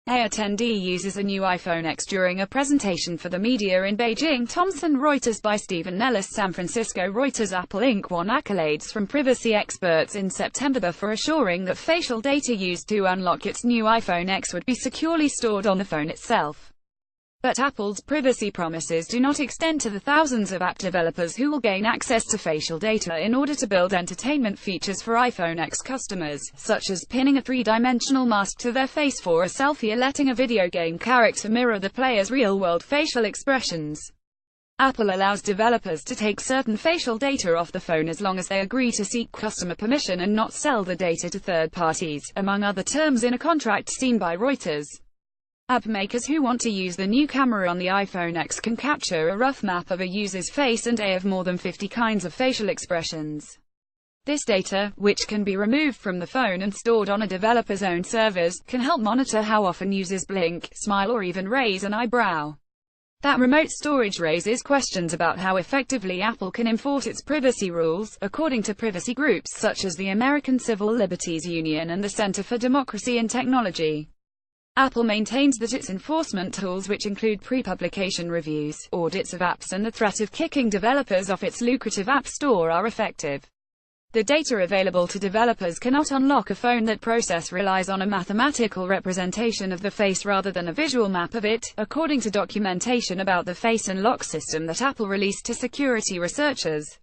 A attendee uses a new iPhone X during a presentation for the media in Beijing. Thomson Reuters by Stephen Nellis. San Francisco Reuters. Apple Inc. won accolades from privacy experts in September for assuring that facial data used to unlock its new iPhone X would be securely stored on the phone itself. But Apple's privacy promises do not extend to the thousands of app developers who will gain access to facial data in order to build entertainment features for iPhone X customers, such as pinning a three-dimensional mask to their face for a selfie or letting a video game character mirror the player's real-world facial expressions. Apple allows developers to take certain facial data off the phone as long as they agree to seek customer permission and not sell the data to third parties, among other terms in a contract seen by Reuters. App makers who want to use the new camera on the iPhone X can capture a rough map of a user's face and of more than 50 kinds of facial expressions. This data, which can be removed from the phone and stored on a developer's own servers, can help monitor how often users blink, smile or even raise an eyebrow. That remote storage raises questions about how effectively Apple can enforce its privacy rules, according to privacy groups such as the American Civil Liberties Union and the Center for Democracy and Technology. Apple maintains that its enforcement tools, which include pre-publication reviews, audits of apps and the threat of kicking developers off its lucrative App Store, are effective. The data available to developers cannot unlock a phone. That process relies on a mathematical representation of the face rather than a visual map of it, according to documentation about the Face Unlock system that Apple released to security researchers.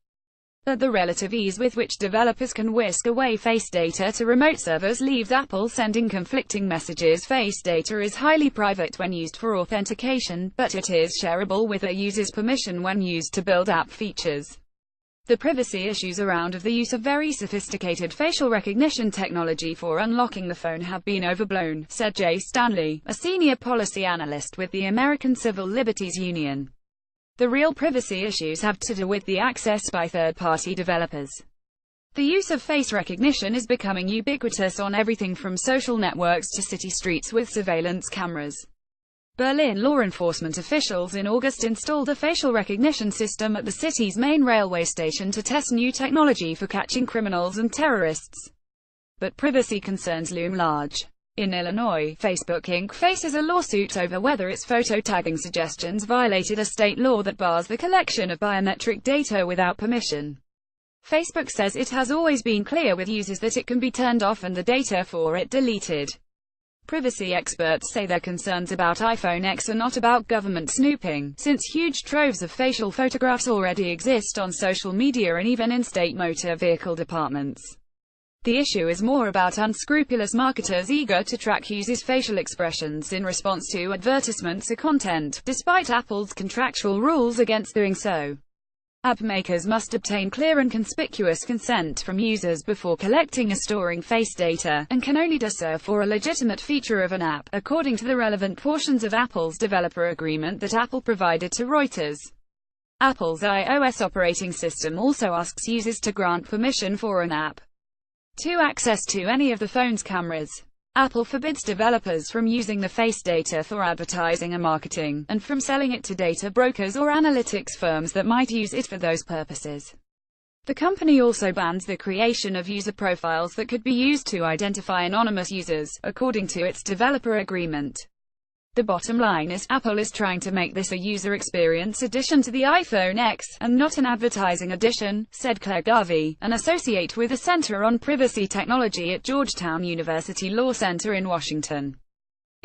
But the relative ease with which developers can whisk away face data to remote servers leaves Apple sending conflicting messages. Face data is highly private when used for authentication, but it is shareable with a user's permission when used to build app features. The privacy issues around the use of very sophisticated facial recognition technology for unlocking the phone have been overblown, said Jay Stanley, a senior policy analyst with the American Civil Liberties Union. The real privacy issues have to do with the access by third-party developers. The use of face recognition is becoming ubiquitous on everything from social networks to city streets with surveillance cameras. Berlin law enforcement officials in August installed a facial recognition system at the city's main railway station to test new technology for catching criminals and terrorists. But privacy concerns loom large. In Illinois, Facebook Inc. faces a lawsuit over whether its photo tagging suggestions violated a state law that bars the collection of biometric data without permission. Facebook says it has always been clear with users that it can be turned off and the data for it deleted. Privacy experts say their concerns about iPhone X are not about government snooping, since huge troves of facial photographs already exist on social media and even in state motor vehicle departments. The issue is more about unscrupulous marketers eager to track users' facial expressions in response to advertisements or content, despite Apple's contractual rules against doing so. App makers must obtain clear and conspicuous consent from users before collecting or storing face data, and can only do so for a legitimate feature of an app, according to the relevant portions of Apple's developer agreement that Apple provided to Reuters. Apple's iOS operating system also asks users to grant permission for an app to access to any of the phone's cameras. Apple forbids developers from using the face data for advertising or marketing, and from selling it to data brokers or analytics firms that might use it for those purposes. The company also bans the creation of user profiles that could be used to identify anonymous users, according to its developer agreement. The bottom line is, Apple is trying to make this a user experience addition to the iPhone X, and not an advertising addition, said Claire Garvey, an associate with the Center on Privacy Technology at Georgetown University Law Center in Washington.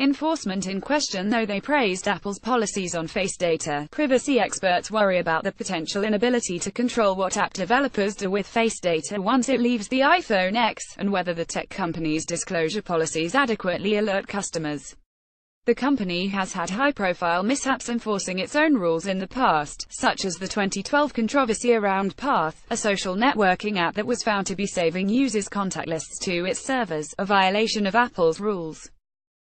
Enforcement in question. Though they praised Apple's policies on face data, privacy experts worry about the potential inability to control what app developers do with face data once it leaves the iPhone X, and whether the tech company's disclosure policies adequately alert customers. The company has had high-profile mishaps enforcing its own rules in the past, such as the 2012 controversy around Path, a social networking app that was found to be saving users' contact lists to its servers, a violation of Apple's rules.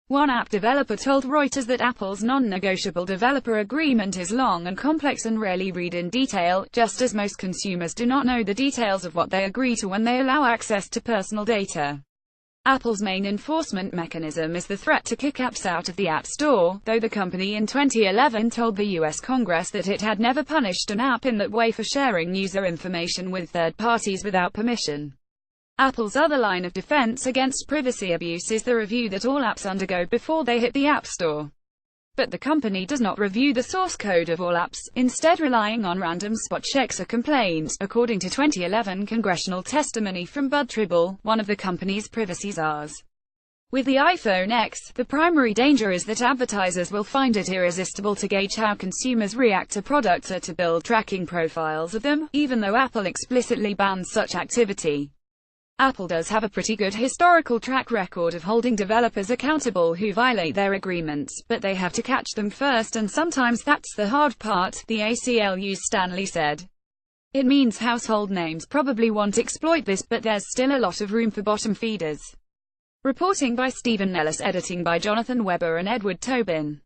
One app developer told Reuters that Apple's non-negotiable developer agreement is long and complex and rarely read in detail, just as most consumers do not know the details of what they agree to when they allow access to personal data. Apple's main enforcement mechanism is the threat to kick apps out of the App Store, though the company in 2011 told the U.S. Congress that it had never punished an app in that way for sharing user information with third parties without permission. Apple's other line of defense against privacy abuse is the review that all apps undergo before they hit the App Store. But the company does not review the source code of all apps, instead relying on random spot checks or complaints, according to 2011 congressional testimony from Bud Tribble, one of the company's privacy czars. With the iPhone X, the primary danger is that advertisers will find it irresistible to gauge how consumers react to products or to build tracking profiles of them, even though Apple explicitly bans such activity. Apple does have a pretty good historical track record of holding developers accountable who violate their agreements, but they have to catch them first, and sometimes that's the hard part, the ACLU's Stanley said. It means household names probably won't exploit this, but there's still a lot of room for bottom feeders. Reporting by Stephen Nellis, editing by Jonathan Weber and Edward Tobin.